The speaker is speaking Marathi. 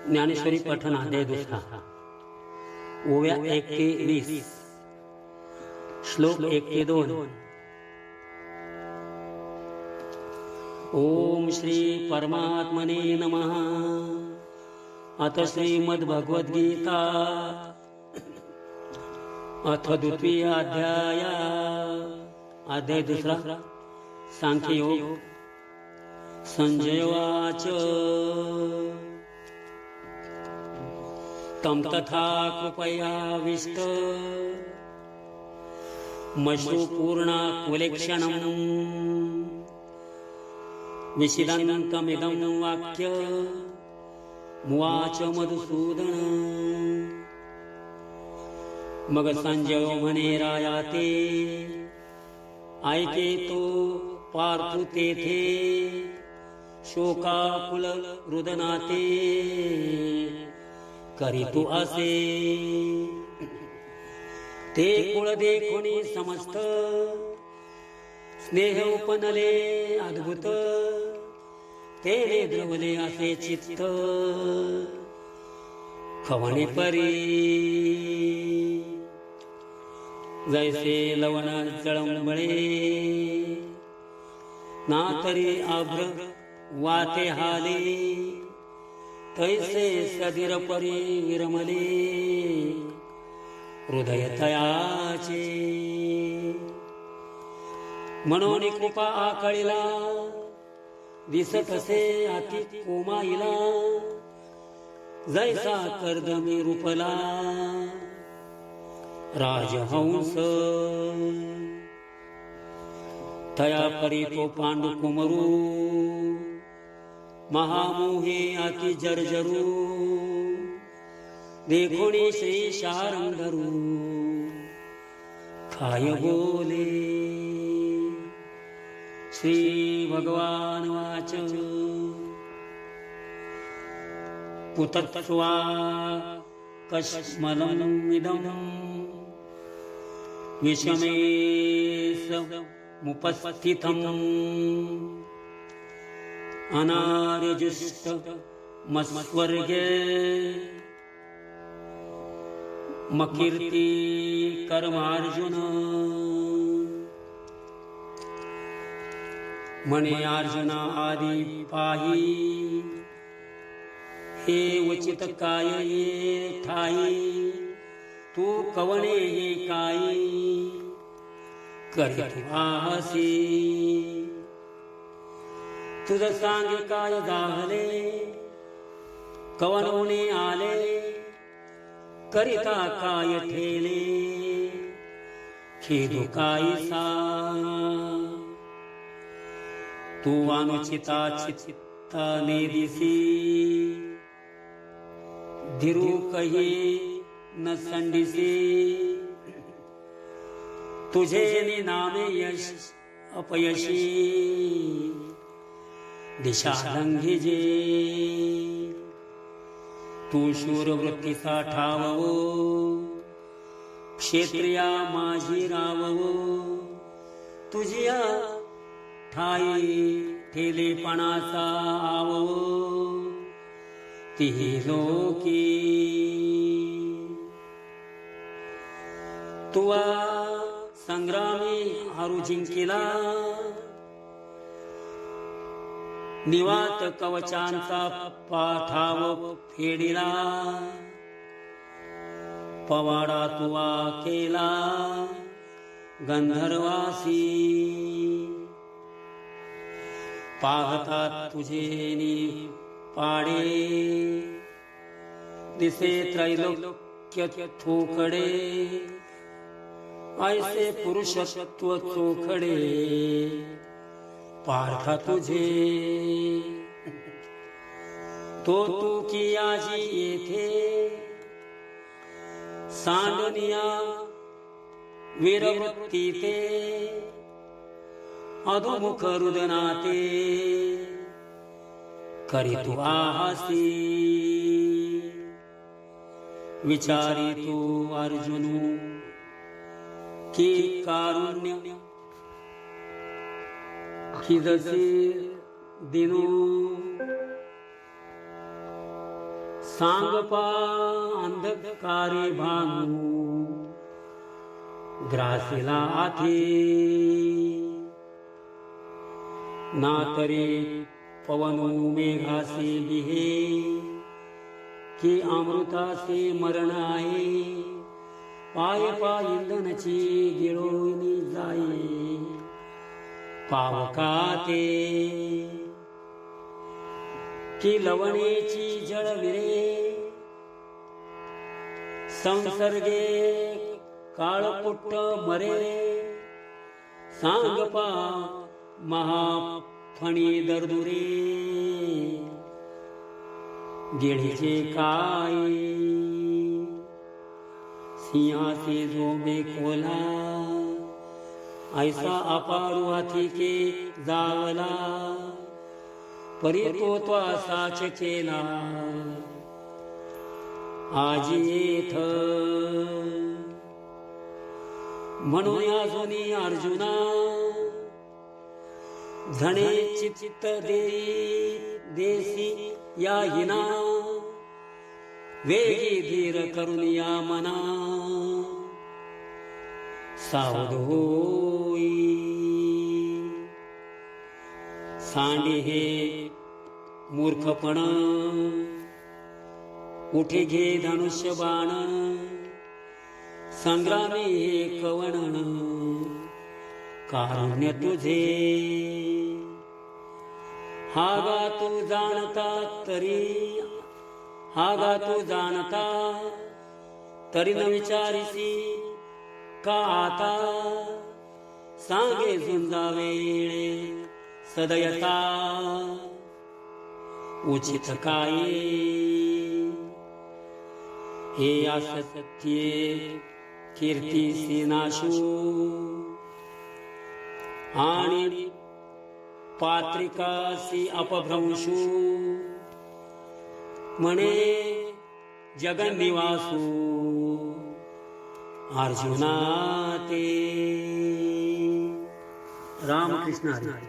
ज्ञानेश्वरी पठण अध्याय दुसरा, ओव्या 1 ते 20, श्लोक 1 ते 2। ओम श्री परमात्मने नमः। अथ श्रीमद्भगवद्गीता अथ द्वितीय अध्याय, अध्याय दुसरा, सांख्ययोग। संजय उवाच तं तथा कृपयाविष्ट मश्रुपूर्णाकुलेक्षणम् विषिदन्तमिदं वाक्य मुवाच मधुसूदन। मग संजय म्हणे राया ते, ऐके तो पार्थु तेथे शोकाकुल रुदनाते करीतु असे। ते कुळ देखुनी समस्त स्नेह उपनले अद्भुत, तेने द्रवले असे चित्त खवणे परी। जैसे लवण जळंबळे ना तरी आभ्र वाते हाले, तैसे सदिर परी विरमले हृदय तयाचे। म्हणून कृपा आकळीला दिसत असे अति कोमाईला, जैसा कर्दमी रूपला राजहंस। तया परी तो पांडु कुमरू महामोहे अति जर्जरू, देखोनी श्री शारंगरू काय बोले। श्री भगवान वाच पुतत्वा कश्मलम् इदं विषमे समुपस्थितम् अनार्यजुष्ट मस्वर्गे मकीर्ति कर्मार्जुन। म्हणे अर्जुना आदि पाही, हे उचित काय ये ठाई, तू कवणे हे काही करीत आसी। तुझ सांगे काय दाहले, कवनोने आले करिता काय ठेले, खेदू कायसा। तू अनुचिता चित्ताने दिसी, धीरू कही न संडिसी। तुझे निनामे यश अपयशी, दिशा लंघिजे। तू शूर वृत्तीचा ठाववो, क्षेत्रिया माझी राववो। तुझिया ठाई ठेलेपणाचा आववो, तिही लोकी। तुवा संग्रामी हरू जिंकिला, निवात कवचांचा पाठाव फेडिला। पवाडा तुवा केला गंधर्वासी, पाहता तुझे पाडे दिसे त्रैलोक्य थोकडे। ऐसे पुरुषत्व चोखडे पार्था तुझे। तो तू की आजी येथे सांडनिया वीरवृत्ती ते, अधोमुख रुदनाते करीतु आहासी। विचारी तू अर्जुनु की कारुण्य, की जसे दिनू सांगपा अंधकारे भानू ग्रासीला आथे नातरे पवनू मेघासे बिहे की अमृतासे मरण आहे पाय पाय इंधनची गिळोनी जाई पावकाते की लवणेची जळविरे संसर्गे काळपुट्ट मरे सांगपा महाफणी दर्दुरे गिळीचे काय सिंहाचे झोबे खोला ऐसा अपारू हाती के जावला परी तो त्वासाच केला आज येथ म्हणून अजूनी अर्जुना धणे चित्त देसी या हिना वेगी धीर करून या मना सावध होई सांडी हे मूर्खपण उठे घे धनुष्य बाण संग्रामी हे कवण कारुण्य तुझे हागा तू जाणता तरी हागा तू जाणता तरी न विचारिसी का आता सांगे झुंजा वेळे सदयता उचित काय हे असत्ये कीर्तीसी नाशू आणि पात्रिकासी अपभ्रंशू म्हणे जगन्निवासू अर्जुना ते रामकृष्ण हरी.